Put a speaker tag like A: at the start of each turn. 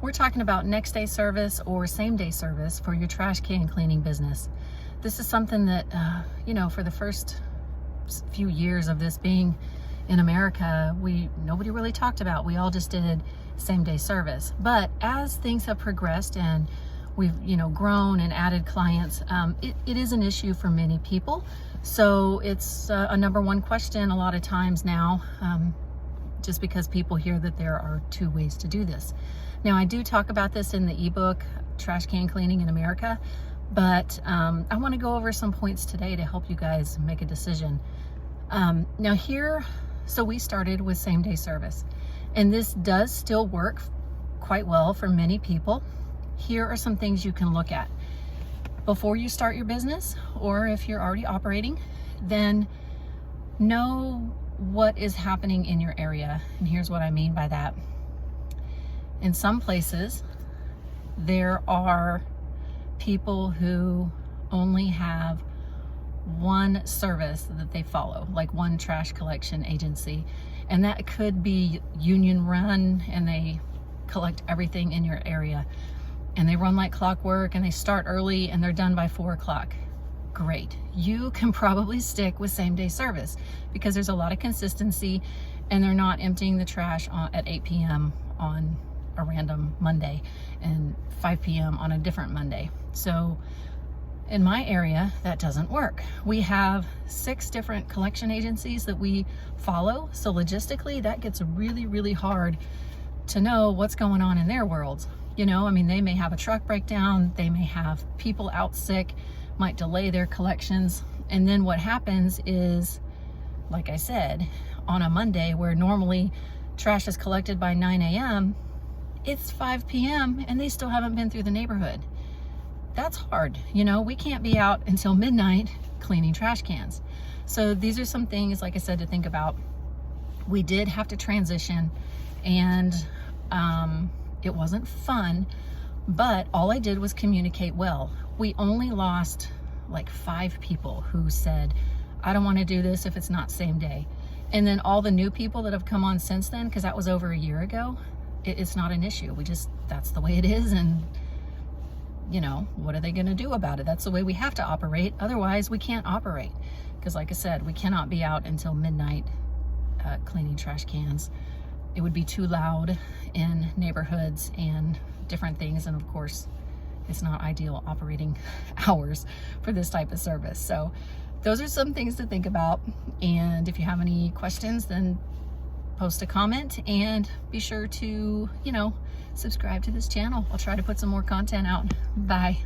A: We're talking about next day service or same day service for your trash can cleaning business. This is something that, for the first few years of this being in America, nobody really talked about. We all just did same day service. But as things have progressed and we've, grown and added clients, it is an issue for many people. So it's a number one question a lot of times now, just because people hear that there are two ways to do this. Now, I do talk about this in the ebook, Trash Can Cleaning in America, but I want to go over some points today to help you guys make a decision. So we started with same day service, and this does still work quite well for many people. Here are some things you can look at before you start your business, or if you're already operating, then know what is happening in your area. And here's what I mean by that. In some places, there are people who only have one service that they follow, like one trash collection agency, and that could be union run, and they collect everything in your area, and they run like clockwork, and they start early and they're done by 4 o'clock. Great. You can probably stick with same day service because there's a lot of consistency, and they're not emptying the trash at 8 p.m. on a random Monday and 5 p.m. on a different Monday. So in my area, that doesn't work. We have 6 different collection agencies that we follow. So logistically, that gets really, really hard to know what's going on in their worlds. They may have a truck breakdown, they may have people out sick, might delay their collections. And then what happens is, like I said, on a Monday where normally trash is collected by 9 a.m., it's 5 p.m. and they still haven't been through the neighborhood. That's hard. We can't be out until midnight cleaning trash cans. So these are some things, like I said, to think about. We did have to transition, and it wasn't fun, but all I did was communicate well. We only lost like 5 people who said, I don't want to do this if it's not same day. And then all the new people that have come on since then, because that was over a year ago, it's not an issue. That's the way it is. And what are they going to do about it? That's the way we have to operate. Otherwise, we can't operate. Because like I said, we cannot be out until midnight cleaning trash cans. It would be too loud in neighborhoods and different things. And of course, it's not ideal operating hours for this type of service. So those are some things to think about. And if you have any questions, then post a comment, and be sure to, subscribe to this channel. I'll try to put some more content out. Bye.